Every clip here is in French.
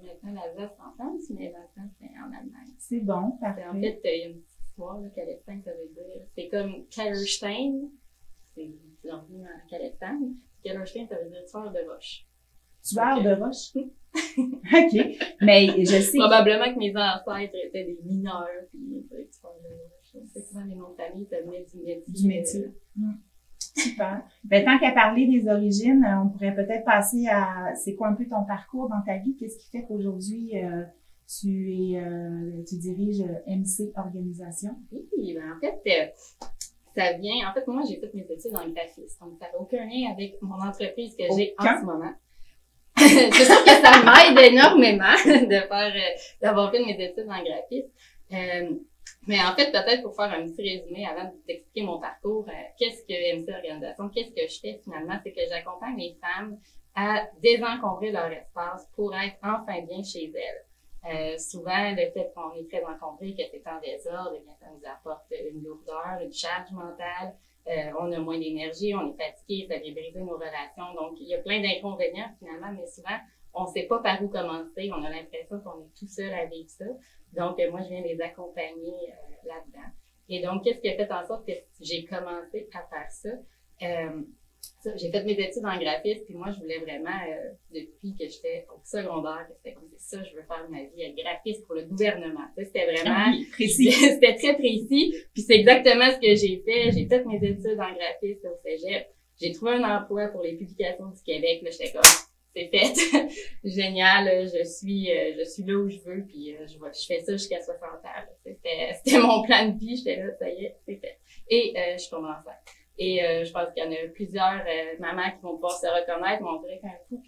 maintenant la vie en France, mais dans le temps, c'est en Allemagne. C'est bon, parfait. En fait, il y a une petite histoire, là, Kalestan, ça veut dire. C'est comme Kellerstein, c'est revenu en Kalestan. Kellerstein, ça veut dire tueur de roche. Tueur de roche? OK. Mais je sais. Probablement que mes ancêtres étaient des mineurs, puis des tueurs de roche. C'est souvent les noms de famille, ça venait du métier. Du métier. Super. Ben, tant qu'à parler des origines, on pourrait peut-être passer à c'est quoi un peu ton parcours dans ta vie? Qu'est-ce qui fait qu'aujourd'hui tu diriges MC Organisation? Oui, ben en fait, ça vient. En fait, moi, j'ai fait mes études en graphisme, donc ça n'a aucun lien avec mon entreprise que j'ai en ce moment. C'est sûr que ça m'aide énormément d'avoir fait mes études en graphisme. Mais en fait, peut-être pour faire un petit résumé avant d'expliquer mon parcours, qu'est-ce que MC Organisation, qu'est-ce que je fais finalement, c'est que j'accompagne les femmes à désencombrer leur espace pour être enfin bien chez elles. Souvent, le fait qu'on est très encombré, que c'est en désordre, eh bien, ça nous apporte une lourdeur, une charge mentale, on a moins d'énergie, on est fatigué, ça vient briser nos relations. Donc, il y a plein d'inconvénients finalement, mais souvent, on ne sait pas par où commencer. On a l'impression qu'on est tout seul à vivre ça. Donc, moi, je viens les accompagner là-dedans. Et donc, qu'est-ce qui a fait en sorte que j'ai commencé à faire ça? J'ai fait mes études en graphisme, puis moi, je voulais vraiment, depuis que j'étais au secondaire, que c'était comme ça, je veux faire ma vie être graphiste pour le gouvernement. Ça, c'était vraiment précis. C'était très précis, puis c'est exactement ce que j'ai fait. J'ai fait mes études en graphisme au cégep. J'ai trouvé un emploi pour les publications du Québec. Là, j'étais comme, c'est fait. Génial. Je suis là où je veux, puis je fais ça jusqu'à 60 ans. C'était mon plan de vie. J'étais là, ça y est, c'est fait. Et je suis tombée enceinte. Et je pense qu'il y en a plusieurs mamans qui vont pouvoir se reconnaître, mais on dirait qu'un coup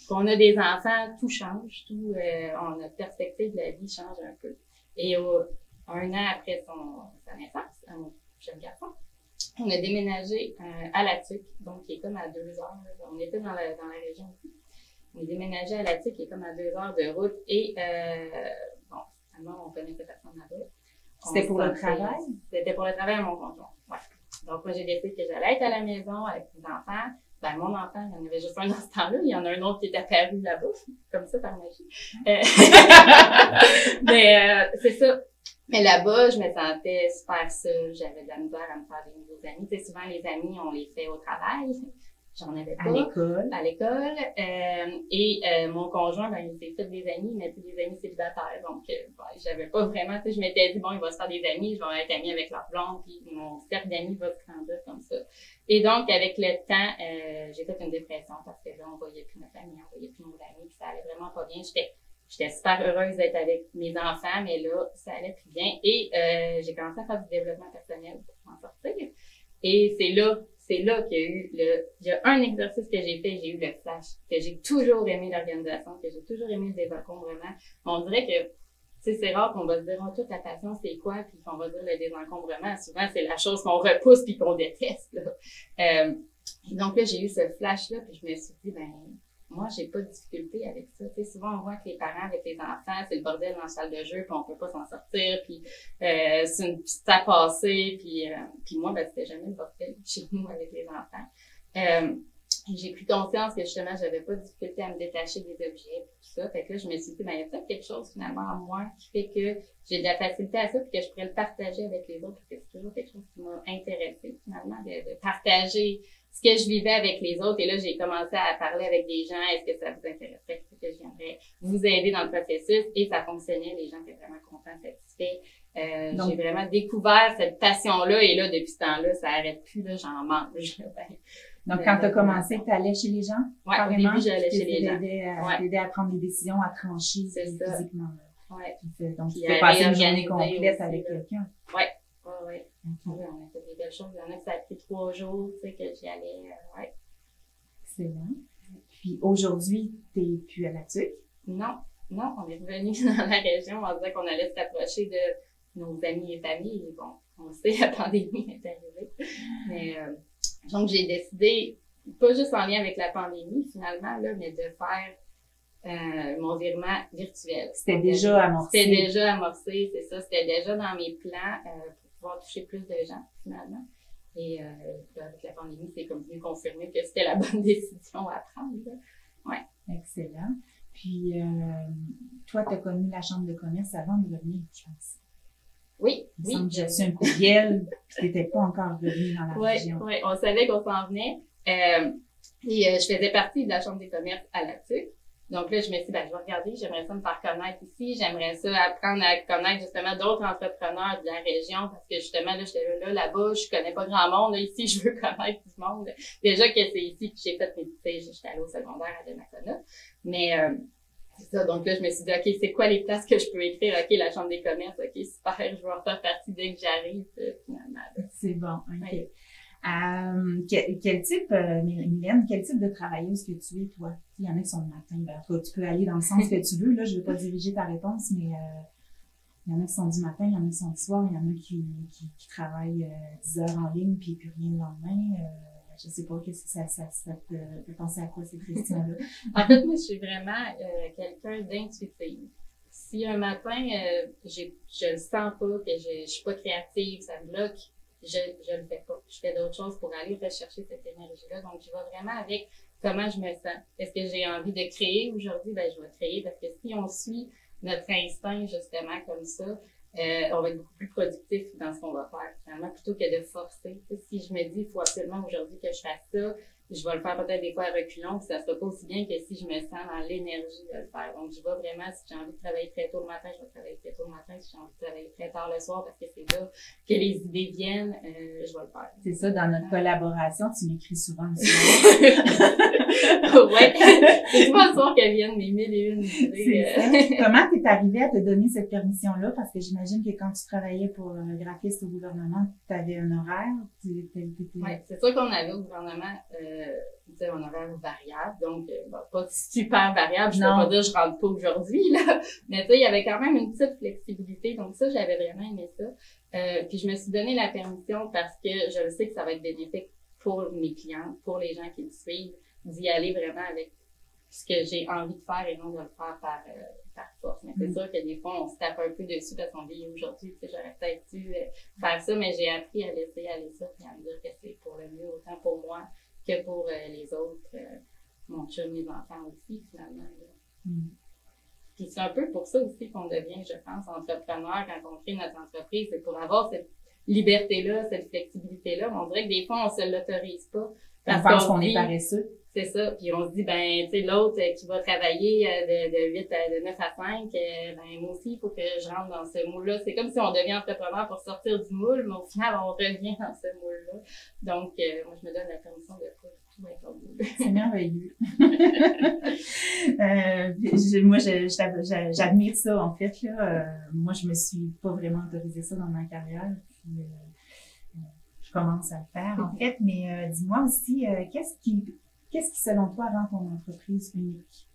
qu'on a des enfants, tout change, notre perspective de la vie change un peu. Et un an après sa naissance, mon jeune garçon, on a déménagé à La Tuque, donc qui est comme à 2 heures. On était dans la région aussi. On est déménagé à La Tuque, qui est comme à 2 heures de route. Et bon, finalement, on connaissait personne là-bas. C'était pour le travail? C'était pour le travail à mon conjoint, ouais. Donc, moi, j'ai décidé que j'allais être à la maison avec mes enfants. Ben, mon enfant, il y en avait juste un dans ce temps-là. Il y en a un autre qui est apparu là-bas, comme ça, par magie. Mais c'est ça. Mais là-bas, je me sentais super seule. J'avais de la misère à me faire des nouveaux amis. Tu sais, souvent, les amis, on les fait au travail. J'en avais pas. À l'école. Mon conjoint, ben, il s'est fait des amis, mais plus des amis célibataires. Donc, j'avais pas vraiment, tu sais, je m'étais dit, bon, il va se faire des amis, je vais être amie avec leur blonde, puis mon cercle d'amis va se grandir comme ça. Et donc, avec le temps, j'ai fait une dépression parce que là, on voyait plus ma famille, on voyait plus nos amis, puis ça allait vraiment pas bien. J'étais super heureuse d'être avec mes enfants, mais là, ça allait plus bien. Et j'ai commencé à faire du développement personnel pour m'en sortir. Et c'est là qu'il y a un exercice que j'ai fait, j'ai eu le flash, que j'ai toujours aimé l'organisation, que j'ai toujours aimé le désencombrement. On dirait que, tu sais, c'est rare qu'on va se dire, oh, toute la passion, c'est quoi, puis qu'on va dire le désencombrement. Souvent, c'est la chose qu'on repousse puis qu'on déteste, là. Donc là, j'ai eu ce flash-là, puis je me suis dit, ben, moi, j'ai pas de difficulté avec ça. Tu sais, souvent, on voit que les parents avec les enfants, c'est le bordel dans la salle de jeu, puis on peut pas s'en sortir, puis c'est une petite à passer, puis moi, ben, c'était jamais le bordel chez nous avec les enfants. J'ai pris conscience que justement, j'avais pas de difficulté à me détacher des objets, et tout ça. Fait que là, je me suis dit, ben, il y a peut-être quelque chose finalement en moi qui fait que j'ai de la facilité à ça, puis que je pourrais le partager avec les autres, parce que c'est toujours quelque chose qui m'a intéressée finalement, de partager ce que je vivais avec les autres. Et là, j'ai commencé à parler avec des gens. Est-ce que ça vous intéresserait? Est-ce que je viendrais vous aider dans le processus? Et ça fonctionnait. Les gens étaient vraiment contents, satisfaits. J'ai vraiment découvert cette passion-là. Et là, depuis ce temps-là, ça n'arrête plus. Là, j'en mange. Donc, quand tu as commencé, tu allais chez les gens? Oui, au début, j'allais chez les gens. T'aider à prendre des décisions, à trancher physiquement. Ouais. Donc, tu peux passer une journée complète avec quelqu'un. Oui. Oui. Oui, on a fait des belles choses. Il y en a qui ça a pris 3 jours, tu sais, que j'y allais. Ouais. Excellent. Puis aujourd'hui, tu n'es plus à La Tuque? Non, on est revenu dans la région. On disait qu'on allait s'approcher de nos amis et familles. Et bon, on sait, la pandémie est arrivée. Mais donc, j'ai décidé, pas juste en lien avec la pandémie finalement, là, mais de faire mon virement virtuel. C'était déjà amorcé. C'était déjà amorcé, c'est ça. C'était déjà dans mes plans pour pouvoir toucher plus de gens, finalement. Et avec la pandémie, c'est comme venu confirmer que c'était la bonne décision à prendre. Ouais. Excellent. Puis, toi, tu as connu la chambre de commerce avant de revenir, je pense. Oui, oui. J'ai reçu un courriel, tu n'étais pas encore revenu dans la région. Oui, on savait qu'on s'en venait. Je faisais partie de la chambre des commerces à la TUC. Donc là, je me suis dit, je vais regarder, j'aimerais ça me faire connaître ici, j'aimerais ça apprendre à connaître justement d'autres entrepreneurs de la région parce que justement, là, j'étais là-bas, je connais pas grand monde, là, ici, je veux connaître du monde. Déjà que c'est ici que j'ai fait mes études, j'étais allée au secondaire à Donnacona. Mais, c'est ça, donc là, je me suis dit, OK, c'est quoi les places que je peux écrire? OK, la chambre des commerces, OK, super, je vais en faire partie dès que j'arrive, finalement. C'est bon, OK. Ouais. Quel type, Mylène, quel type de travailleuse que tu es, toi? Il y en a qui sont le matin. Toi, tu peux aller dans le sens que tu veux. Là, je ne veux pas diriger ta réponse, mais il y en a qui sont du matin, il y en a qui sont du soir, il y en a qui travaillent 10 heures en ligne puis plus rien le lendemain. Je sais pas, qu'est-ce que ça te fait penser à quoi ces questions-là? En fait, moi, je suis vraiment quelqu'un d'intuitif. Si un matin, je le sens pas, que je suis pas créative, ça me bloque, je le fais pas. Je fais d'autres choses pour aller rechercher cette énergie-là. Donc, je vais vraiment avec comment je me sens. Est-ce que j'ai envie de créer aujourd'hui? Je vais créer parce que si on suit notre instinct, justement, comme ça, on va être beaucoup plus productif dans ce qu'on va faire, finalement, plutôt que de forcer. Si je me dis, il faut absolument aujourd'hui que je fasse ça, je vais le faire peut-être des fois à reculons, puis ça sera pas aussi bien que si je me sens dans l'énergie de le faire. Donc, je vais vraiment, si j'ai envie de travailler très tôt le matin, je vais travailler très tôt le matin. Si j'ai envie de travailler très tard le soir, parce que c'est là que les idées viennent, je vais le faire. C'est ça, dans notre collaboration, tu m'écris souvent le soir. Ouais, c'est souvent le soir qu'elles viennent mes 1001 idées. Comment t'es arrivée à te donner cette permission-là? Parce que j'imagine que quand tu travaillais pour graphiste au gouvernement, tu avais un horaire. Oui, c'est sûr qu'on avait au gouvernement un horaire variable, donc pas super variable. Je peux pas dire je rentre pas aujourd'hui, là. Mais il y avait quand même une petite flexibilité. Donc ça, j'avais vraiment aimé ça. Puis je me suis donné la permission parce que je le sais que ça va être bénéfique pour mes clients, pour les gens qui me suivent, d'y aller vraiment avec ce que j'ai envie de faire et non de le faire par force. Mais c'est sûr que des fois, on se tape un peu dessus parce qu'on dit aujourd'hui, j'aurais peut-être dû faire ça, mais j'ai appris à laisser aller ça et à me dire que c'est pour le mieux, autant pour moi que pour les autres, mon chum, mes enfants aussi, finalement. Puis c'est un peu pour ça aussi qu'on devient, je pense, entrepreneur quand on crée notre entreprise, c'est pour avoir cette liberté-là, cette flexibilité-là. Mais on dirait que des fois, on se l'autorise pas. Parce qu'on pense qu'on est paresseux. C'est ça. Puis on se dit, l'autre qui va travailler de 9 à 5, moi aussi, il faut que je rentre dans ce moule-là. C'est comme si on devient entrepreneur pour sortir du moule, mais au final, on revient dans ce moule-là. Donc, moi, je me donne la permission de pas tout être au moule. C'est merveilleux. Moi, j'admire ça, en fait, là. Moi, je me suis pas vraiment autorisée ça dans ma carrière. Puis, je commence à le faire, en fait. Mais dis-moi aussi, qu'est-ce qui, selon toi, rend ton entreprise unique?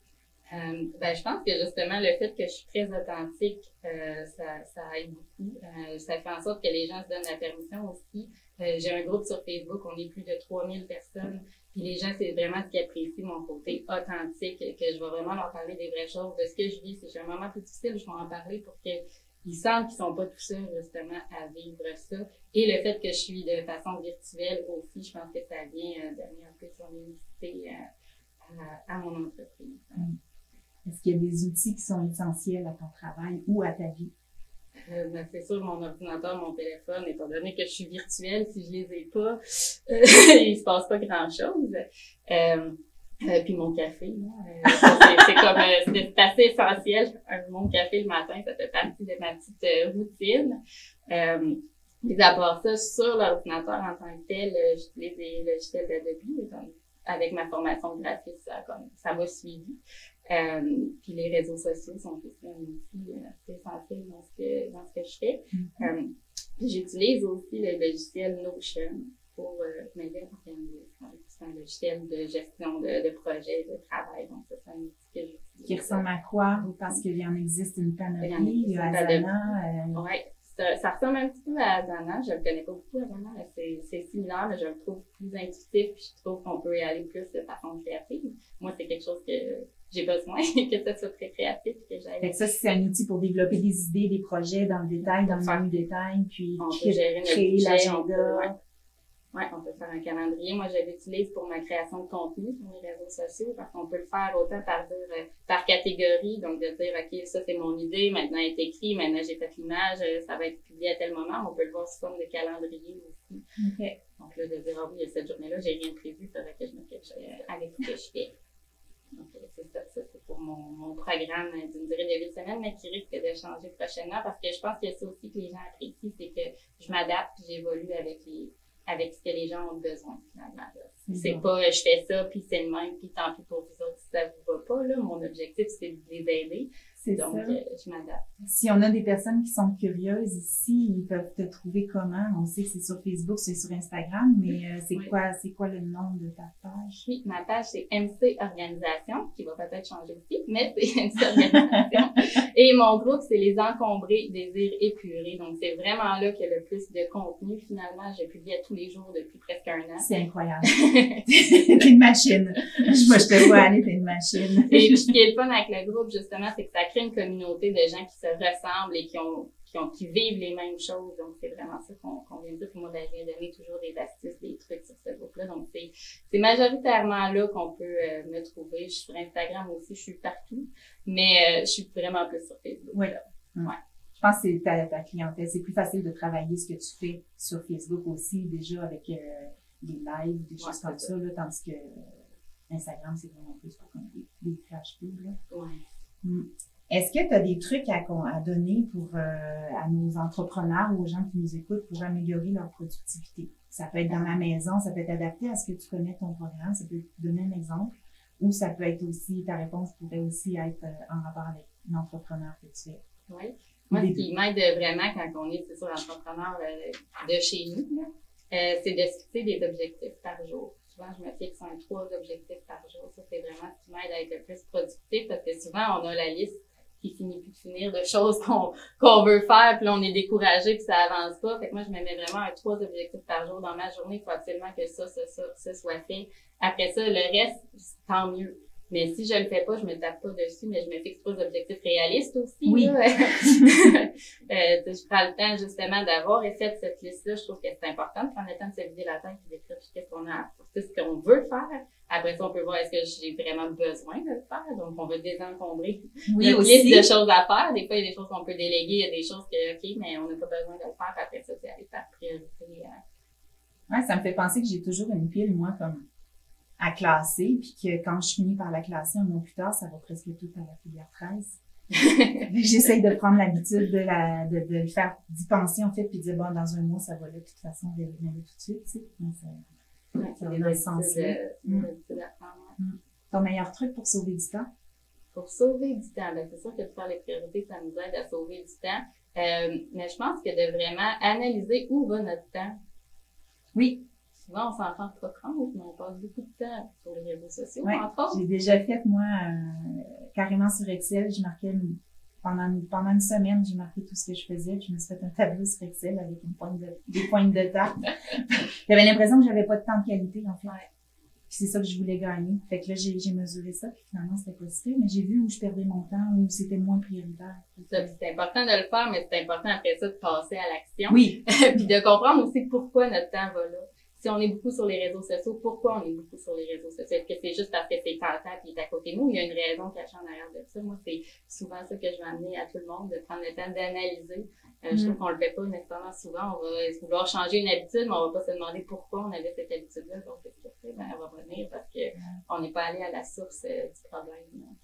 Je pense que justement, le fait que je suis très authentique, ça aide beaucoup. Ça fait en sorte que les gens se donnent la permission aussi. J'ai un groupe sur Facebook, on est plus de 3000 personnes. Puis les gens, c'est vraiment ce qu'ils apprécient, mon côté authentique, que je vais vraiment leur parler des vraies choses, de ce que je vis. Si j'ai un moment plus difficile, je vais en parler pour qu'ils sentent qu'ils sont pas tout seuls, justement, à vivre ça. Et le fait que je suis de façon virtuelle aussi, je pense que ça vient donner un peu son unicité à mon entreprise. Est-ce qu'il y a des outils qui sont essentiels à ton travail ou à ta vie? C'est sûr, mon ordinateur, mon téléphone, étant donné que je suis virtuelle, si je les ai pas, il se passe pas grand-chose. Puis mon café, c'est assez essentiel. Mon café le matin, ça fait partie de ma petite routine. Mais à part ça, sur l'ordinateur en tant que tel, j'utilise des logiciels d'Adobe. Avec ma formation de graphiste, ça m'a suivi. Puis les réseaux sociaux sont aussi un outil assez essentiel dans ce que je fais. J'utilise aussi le logiciel Notion pour m'aider à organiser. C'est un logiciel de gestion de projets, de travail. Donc, ça, c'est un outil que j'utilise. Qui ressemble à quoi? Parce qu'il y en existe une panoplie. Il y a Asana. Oui. Ça ressemble un petit peu à Asana. Je ne le connais pas beaucoup, Asana, mais c'est similaire, mais je le trouve plus intuitif, puis je trouve qu'on peut y aller plus de façon créative. Moi, c'est quelque chose que j'ai besoin, que ça soit très créatif, que j'aille. Fait que ça, c'est un outil pour développer des idées, des projets dans le détail, dans le détail, puis créer l'agenda. Ouais, on peut faire un calendrier. Moi, je l'utilise pour ma création de contenu sur mes réseaux sociaux parce qu'on peut le faire autant par dire, par catégorie. Donc, de dire, OK, ça, c'est mon idée. Maintenant, elle est écrite. Maintenant, j'ai fait l'image. Ça va être publié à tel moment. On peut le voir sous forme de calendrier aussi. OK. Donc, là, de dire, ah oui, cette journée-là, j'ai rien prévu. Il faudrait que je me cache avec ce que je fais. Donc, c'est ça, c'est pour mon programme d'une durée de 8 semaines, mais qui risque de changer prochainement parce que je pense que c'est aussi que les gens apprécient, c'est que je m'adapte et j'évolue avec ce que les gens ont besoin, finalement. C'est pas, je fais ça, puis c'est le même, puis tant pis pour vous autres si ça vous va pas, là. Mon objectif, c'est de les aider. Donc, je m'adapte. Si on a des personnes qui sont curieuses ici, ils peuvent te trouver comment? On sait que c'est sur Facebook, c'est sur Instagram, mais c'est quoi le nom de ta page? Oui, ma page, c'est MC Organisation, qui va peut-être changer aussi, mais c'est MC Organisation. Et mon groupe, c'est Les Encombrés, Désirs Épurés. Donc, c'est vraiment là qu'il y a le plus de contenu. Finalement, je publie tous les jours depuis presque 1 an. C'est incroyable. T'es une machine. Moi, je te vois aller, t'es une machine. Et puis, ce qui est le fun avec le groupe, justement, c'est que ça crée une communauté de gens qui se ressemblent et qui vivent les mêmes choses. Donc, c'est vraiment ça qu'on vient de dire. Puis moi, ben, je viens donner toujours des astuces, des trucs sur ce groupe-là. Donc, c'est majoritairement là qu'on peut me trouver. Je suis sur Instagram aussi, je suis partout. Mais je suis vraiment plus sur Facebook. Oui. Ouais. Je pense que c'est ta clientèle. C'est plus facile de travailler ce que tu fais sur Facebook aussi, déjà avec des lives, des choses comme ça, là, tandis que Instagram, c'est vraiment plus pour comme des flash pubs, là. Ouais. Est-ce que tu as des trucs à donner à nos entrepreneurs ou aux gens qui nous écoutent pour améliorer leur productivité? Ça peut être dans la maison, ça peut être adapté à ce que tu connais ton programme, ça peut te donner un exemple, ou ça peut être aussi, ta réponse pourrait aussi être en rapport avec l'entrepreneur que tu es. Oui. Moi, ce qui m'aide vraiment quand on est, c'est sûr, entrepreneur de chez nous, c'est de se fixer des objectifs par jour. Souvent, je me fixe 3 objectifs par jour. Ça, c'est vraiment ce qui m'aide à être le plus productif parce que souvent, on a la liste qui finit plus de finir de choses qu'on veut faire, puis là, on est découragé, puis ça avance pas. Fait que moi, je me mets vraiment 3 objectifs par jour dans ma journée. Il faut absolument que ça soit fait. Après ça, le reste, tant mieux. Mais si je le fais pas, je me tape pas dessus, mais je me fixe 3 objectifs réalistes aussi. Oui. Je prends le temps, justement, d'avoir fait cette liste-là. Je trouve que c'est important de prendre le temps de se vider la tête et d'écrire qu'est-ce qu'on a, ce qu'on veut faire. Après ça, on peut voir est-ce que j'ai vraiment besoin de le faire. Donc, on veut désencombrer notre liste de choses à faire. Des fois, il y a des choses qu'on peut déléguer, il y a des choses que, OK, mais on n'a pas besoin de le faire. Après ça, c'est aller par priorité. Ouais, ça me fait penser que j'ai toujours une pile, moi, comme à classer, puis que quand je finis par la classer un mois plus tard, ça va presque tout à la filière 13. J'essaye de prendre l'habitude de le faire, d'y penser, en fait, puis de dire, bon, dans un mois, ça va là, de toute façon, je vais le mettre tout de suite, tu sais. Donc, ça va dans ce sens-là. Ton meilleur truc pour sauver du temps? Pour sauver du temps, ben c'est sûr que de faire les priorités, ça nous aide à sauver du temps. Mais je pense que de vraiment analyser où va notre temps. Oui. Souvent, on s'en rend pas compte, mais on passe beaucoup de temps sur les réseaux sociaux, entre autres. J'ai déjà fait, moi, carrément sur Excel, je marquais pendant une semaine, j'ai marqué tout ce que je faisais, puis je me suis fait un tableau sur Excel avec des pointes de temps. J'avais l'impression que j'avais pas de temps de qualité, en fait. Ouais. Puis c'est ça que je voulais gagner. Fait que là, j'ai mesuré ça, puis finalement, c'était possible, mais j'ai vu où je perdais mon temps, où c'était moins prioritaire. C'est important de le faire, mais c'est important après ça de passer à l'action. Oui. Puis de comprendre aussi pourquoi notre temps va là. Si on est beaucoup sur les réseaux sociaux, pourquoi on est beaucoup sur les réseaux sociaux? Est-ce que c'est juste parce que c'est tentant et il est à côté de nous? Il y a une raison cachée en arrière de ça. Moi, c'est souvent ça que je vais amener à tout le monde, de prendre le temps d'analyser. Je trouve qu'on le fait pas nécessairement souvent. On va vouloir changer une habitude, mais on va pas se demander pourquoi on avait cette habitude-là. Donc, elle va revenir parce que on n'est pas allé à la source du problème. Donc,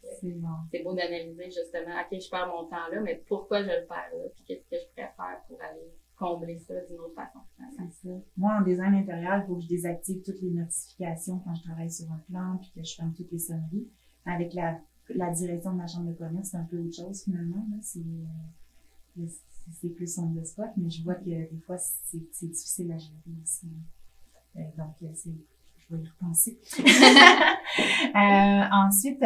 c'est beau d'analyser justement, OK, je perds mon temps là, mais pourquoi je le perds là? Puis qu'est-ce que je pourrais faire pour aller combler ça d'une autre façon. C'est ça. Moi, en design intérieur, il faut que je désactive toutes les notifications quand je travaille sur un plan, puis que je ferme toutes les sonneries. Avec la direction de la chambre de commerce, c'est un peu autre chose finalement. C'est plus on the spot, mais je vois que des fois, c'est difficile à gérer aussi. Donc, je vais y repenser. Ensuite,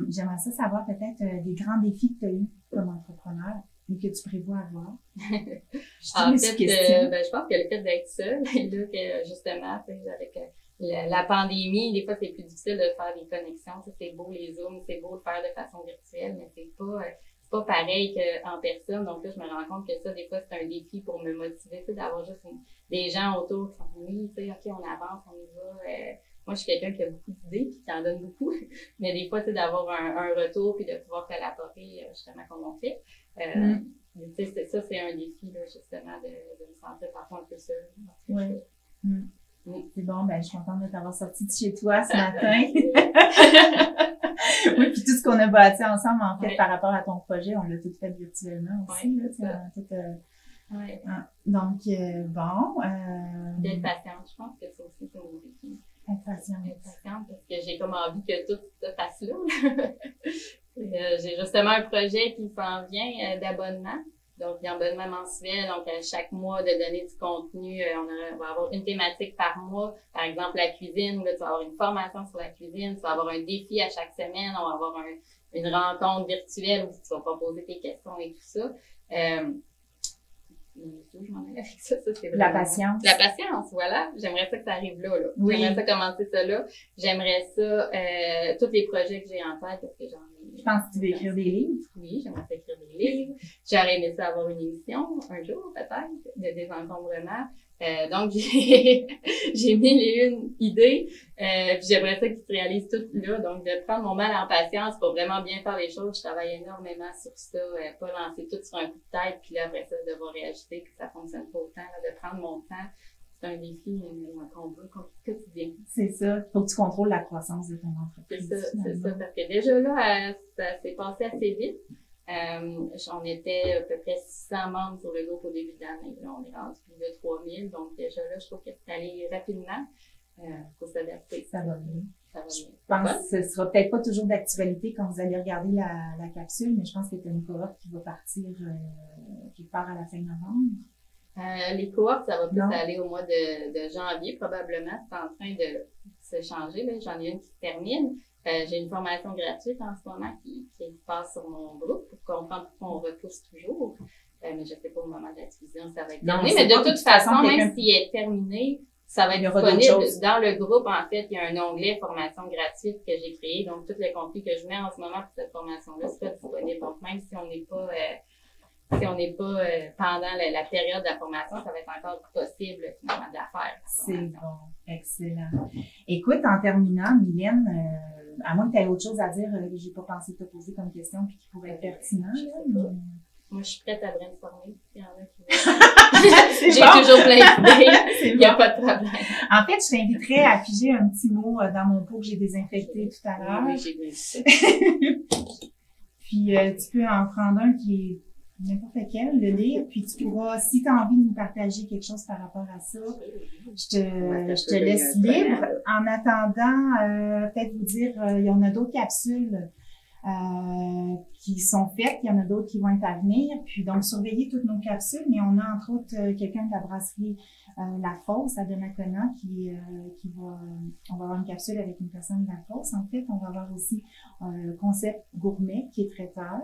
j'aimerais savoir peut-être des grands défis que tu as eus comme entrepreneur et que tu prévois avoir. En fait, je pense que le fait d'être seule, là, que justement, avec la pandémie, des fois, c'est plus difficile de faire des connexions. C'est beau les Zooms, c'est beau de faire de façon virtuelle, mais c'est pas pareil qu'en personne. Donc là, je me rends compte que ça, des fois, c'est un défi pour me motiver, tu sais, d'avoir juste des gens autour qui sont oui, tu sais, OK, on avance, on y va. Moi, je suis quelqu'un qui a beaucoup d'idées puis qui en donne beaucoup. Mais des fois, tu sais, d'avoir un retour puis de pouvoir collaborer justement comme on fait. Tu sais, ça, c'est un défi, là, justement, de me sentir parfois un peu seule. Oui. C'est bon, ben, je suis contente de t'avoir sorti de chez toi ce matin. Oui, puis tout ce qu'on a bâti ensemble, en fait, par rapport à ton projet, on l'a tout fait virtuellement aussi, là, donc, bon. D'être patiente, je pense que ça aussi, c'est mon défi. Être patiente. Être patiente, parce que j'ai comme envie que tout se fasse là. J'ai justement un projet qui s'en vient d'abonnement. Donc, d'abonnement mensuel, donc à chaque mois de donner du contenu, on va avoir une thématique par mois. Par exemple, la cuisine, là, tu vas avoir une formation sur la cuisine, tu vas avoir un défi à chaque semaine, on va avoir une rencontre virtuelle où tu vas pas poser tes questions et tout ça. Je m'en allais avec ça, c'est la patience. La patience, voilà. J'aimerais ça que ça arrive là. Oui. J'aimerais ça commencer ça là. J'aimerais ça, tous les projets que j'ai en tête, parce que j'en ai. Je pense que tu veux écrire des livres. Oui, j'aimerais ça écrire des livres. J'aurais aimé ça avoir une émission, un jour, peut-être, de désencombrement. Donc, j'ai mille et une idées, puis j'aimerais ça qu'ils se réalisent toutes là. Donc, de prendre mon mal en patience pour vraiment bien faire les choses. Je travaille énormément sur ça, pas lancer tout sur un coup de tête, puis là, après ça, devoir réajuster, puis ça fonctionne pas autant, là, de prendre mon temps. C'est un défi, un combat quotidien. C'est ça. Faut que tu contrôles la croissance de ton entreprise. C'est ça. Parce que déjà là, ça s'est passé assez vite. On était à peu près 600 membres sur le groupe au début de l'année. Là, on est rendu plus de 3000. Donc, déjà là, je trouve que c'est allé rapidement. Faut s'adapter. Ça va bien. Ça va bien. Je pense que ce sera peut-être pas toujours d'actualité quand vous allez regarder la capsule, mais je pense que tu as une cohorte qui va partir, qui part à la fin novembre. Les cohortes, ça va plus aller au mois de janvier, probablement. C'est en train de se changer, là. J'en ai une qui se termine. J'ai une formation gratuite en ce moment qui se passe sur mon groupe pour comprendre pourquoi on repousse toujours. Mais je sais pas au moment de la diffusion, ça va être terminé. Mais de toute façon, même s'il est terminé, ça va être disponible dans le groupe. En fait, il y a un onglet formation gratuite que j'ai créé. Donc, tout le contenu que je mets en ce moment pour cette formation-là sera disponible. Donc, même si on n'est pas pendant la période de la formation, ça va être encore possible finalement de la faire. C'est bon, excellent. Écoute, en terminant, Mylène, à moins que tu aies autre chose à dire que j'ai pas pensé te poser comme question puis qui pourrait être pertinent. Moi, je suis prête à brainstormer. Il y en a qui j'ai toujours plein d'idées. Il n'y a pas de problème. En fait, je t'inviterais à figer un petit mot dans mon pot que j'ai désinfecté tout à l'heure. Oui, j'ai bien ça. Puis, tu peux en prendre un qui est n'importe lequel, le lire, puis tu pourras, si tu as envie de nous partager quelque chose par rapport à ça, je te laisse libre. En attendant, peut-être vous dire, il y en a d'autres capsules qui sont faites, il y en a d'autres qui vont être à venir, puis donc surveillez toutes nos capsules, mais on a entre autres quelqu'un de la brasserie La Fosse à Donnacona qui va, on va avoir une capsule avec une personne de La Fosse. En fait, on va avoir aussi Concept Gourmet qui est traiteur.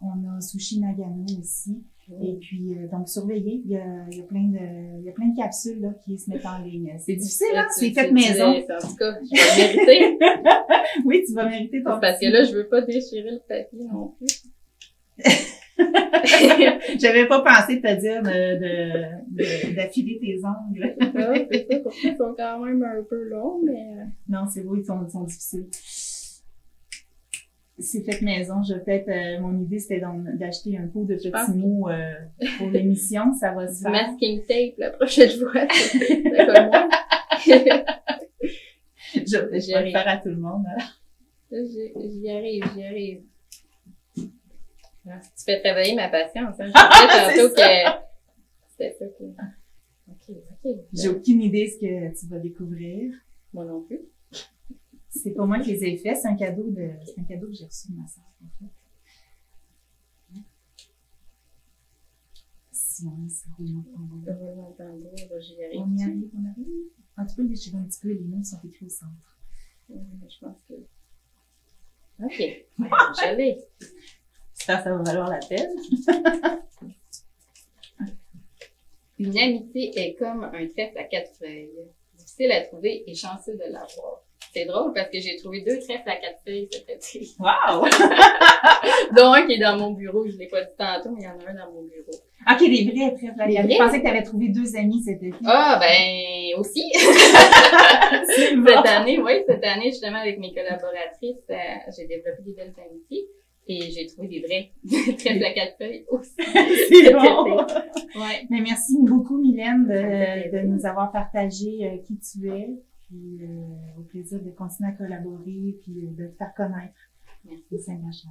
On a Sushi Nagano aussi. Et puis, donc, surveillez. Il y a plein de capsules, là, qui se mettent en ligne. C'est difficile, hein? C'est fait maison. En tout cas, je vais mériter. Oui, tu vas mériter ton parce que là, je veux pas déchirer le papier non plus. J'avais pas pensé te dire d'affiler tes ongles. C'est ça, parce qu'ils sont quand même un peu longs, mais... Non, c'est beau, ils sont difficiles. C'est fait maison. Mon idée, c'était d'acheter un pot de petits mots pour l'émission. Ça va se faire. Masking tape la prochaine fois. C'est comme moi. Je vais le faire à tout le monde. J'y arrive. Alors, tu fais travailler ma patience. Hein. Je disais tantôt que c'était ça que... OK. J'ai aucune idée de ce que tu vas découvrir. Moi non plus. C'est pas moi qui les ai faits, c'est un cadeau que j'ai reçu de ma sœur, en fait. Sinon, c'est roulement de tambour. J'y arrive. On y arrive. Ah, tu peux le déchirer un petit peu, les noms sont écrits au centre. Je pense que... OK. Je l'ai. J'espère que ça va valoir la peine. Une amitié est comme un trèfle à 4 feuilles. Difficile à trouver et chanceux de l'avoir. c'est drôle parce que j'ai trouvé 2 trèfles à 4 feuilles cet été. Wow! Dont un qui est dans mon bureau, je l'ai pas dit tantôt, mais il y en a un dans mon bureau. OK, des vrais trèfles à 4 feuilles. Je pensais que tu avais trouvé 2 amis cet été. Ah, ben, aussi. Cette année, justement, avec mes collaboratrices, j'ai développé des belles amitiés. Et j'ai trouvé des vrais trèfles à 4 feuilles aussi. C'est bon. Ouais. Mais merci beaucoup, Mylène, de nous avoir partagé qui tu es. Puis au plaisir de continuer à collaborer puis de te faire connaître. Merci. Saint-Machin.